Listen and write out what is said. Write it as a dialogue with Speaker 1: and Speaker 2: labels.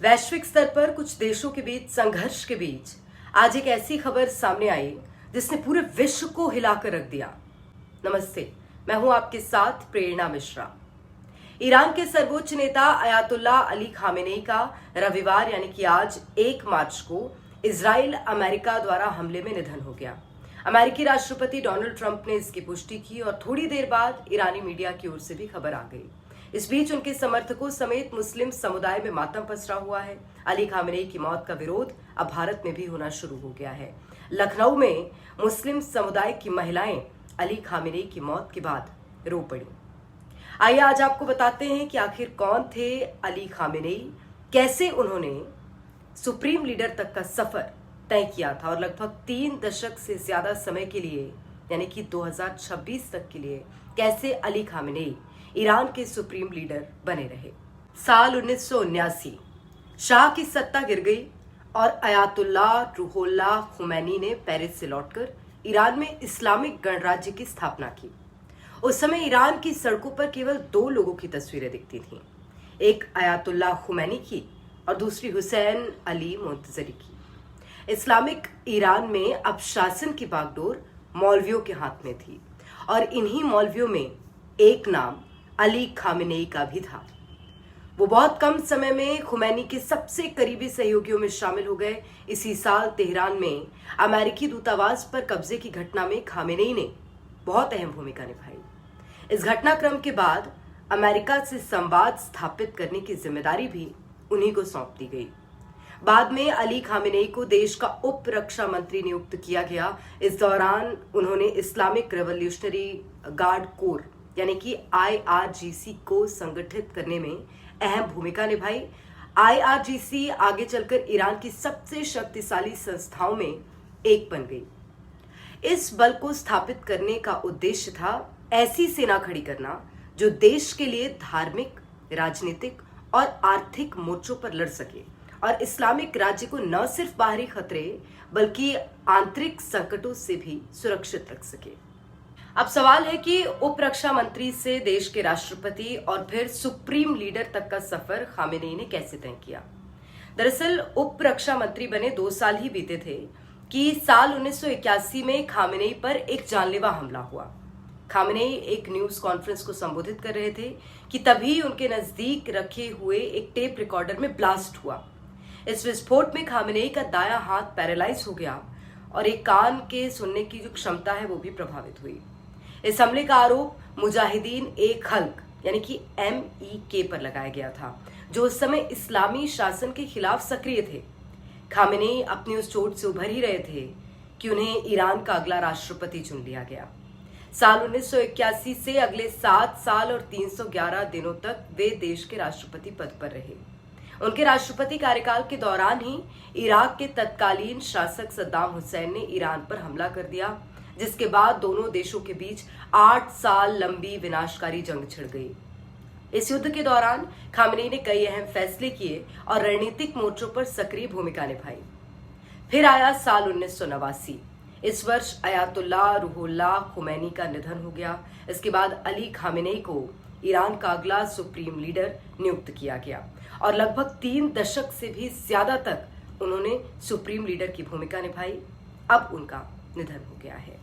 Speaker 1: वैश्विक स्तर पर कुछ देशों के बीच संघर्ष के बीच आज एक ऐसी खबर सामने आई जिसने पूरे विश्व को हिलाकर रख दिया। नमस्ते, मैं हूं आपके साथ प्रेरणा मिश्रा। ईरान के सर्वोच्च नेता अयातुल्लाह अली खामेनेई का रविवार यानी कि आज 1 मार्च को इजराइल अमेरिका द्वारा हमले में निधन हो गया। अमेरिकी राष्ट्रपति डोनाल्ड ट्रंप ने इसकी पुष्टि की और थोड़ी देर बाद ईरानी मीडिया की ओर से भी खबर आ गई। इस बीच उनके समर्थकों समेत मुस्लिम समुदाय में मातम पसरा हुआ है। अली खामेनेई की मौत का विरोध अब भारत में भी होना शुरू हो गया है। लखनऊ में मुस्लिम समुदाय की महिलाएं अली खामेनेई की मौत के बाद रो पड़ी। आइए आज आपको बताते हैं कि आखिर कौन थे अली खामेनेई, कैसे उन्होंने सुप्रीम लीडर तक का सफर तय किया था और लगभग 3 दशक से ज्यादा समय के लिए यानी कि 2026 तक के लिए कैसे अली खामेनेई ईरान के सुप्रीम लीडर बने रहे। साल 1979 शाह की सत्ता गिर गई और अयातुल्लाह रूहुल्लाह खुमैनी ने पेरिस से लौटकर ईरान में इस्लामिक गणराज्य की स्थापना की। उस समय ईरान की सड़कों पर केवल 2 लोगों की तस्वीरें दिखती थीं, एक अयातुल्लाह खुमैनी की और दूसरी हुसैन अली मोंतजरी की। इस्लामिक ईरान में अब शासन की बागडोर मौलवियों के हाथ में थी और इन्हीं मौलवियों में एक नाम अली खामेनेई का भी था। वो बहुत कम समय में खुमैनी के सबसे करीबी सहयोगियों में शामिल हो गए। इसी साल तेहरान में अमेरिकी दूतावास पर कब्जे की घटना में खामेनेई ने बहुत अहम भूमिका निभाई। इस घटनाक्रम के बाद अमेरिका से संवाद स्थापित करने की जिम्मेदारी भी उन्हीं को सौंप दी गई। बाद में अली खामेनेई को देश का उप रक्षा मंत्री नियुक्त किया गया। इस दौरान उन्होंने इस्लामिक रेवोल्यूशनरी गार्ड कोर यानी कि IRGC को संगठित करने में अहम भूमिका निभाई। IRGC आगे चलकर ईरान की सबसे शक्तिशाली संस्थाओं में एक बन गई। इस बल को स्थापित करने का उद्देश्य था ऐसी सेना खड़ी करना जो देश के लिए धार्मिक, राजनीतिक और आर्थिक मोर्चों पर लड़ सके और इस्लामिक राज्य को न सिर्फ बाहरी खतरे बल्कि आंतरिक संकटों से भी सुरक्षित रख सके। अब सवाल है कि उप रक्षा मंत्री से देश के राष्ट्रपति और फिर सुप्रीम लीडर तक का सफर खामेनेई ने कैसे तय किया। दरअसल उप रक्षा मंत्री बने 2 साल ही बीते थे कि साल 1981 में खामेनेई पर एक जानलेवा हमला हुआ। खामेनेई एक न्यूज कॉन्फ्रेंस को संबोधित कर रहे थे कि तभी उनके नजदीक रखे हुए एक टेप रिकॉर्डर में ब्लास्ट हुआ। इस विस्फोट में खामेनेई का दायां हाथ पैरालाइज हो गया और एक कान के सुनने की जो क्षमता है वो भी प्रभावित हुई। इस हमले का आरोप मुजाहिदीन ए खल्क यानी कि MEK पर लगाया गया था, जो उस समय इस्लामी शासन के खिलाफ सक्रिय थे। खामेनेई अपनी उस चोट से उभर ही रहे थे कि उन्हें ईरान का अगला राष्ट्रपति चुन लिया गया। साल 1981 से अगले 7 साल और 311 दिनों तक वे देश के राष्ट्रपति पद पर रहे। उनके राष्ट्रपति कार्यकाल के दौरान ही इराक के तत्कालीन शासक सद्दाम हुसैन ने ईरान पर हमला कर दिया, जिसके बाद दोनों देशों के बीच 8 साल लंबी विनाशकारी जंग छिड़ गई। इस युद्ध के दौरान खामेनेई ने कई अहम फैसले किए और रणनीतिक मोर्चों पर सक्रिय भूमिका निभाई। फिर आया साल 1989। इस वर्ष अयातुल्लाह रूहुल्लाह खुमैनी का निधन हो गया। इसके बाद अली खामेनेई को ईरान का अगला सुप्रीम लीडर नियुक्त किया गया और लगभग 3 दशक से भी ज्यादा तक उन्होंने सुप्रीम लीडर की भूमिका निभाई। अब उनका निधन हो गया है।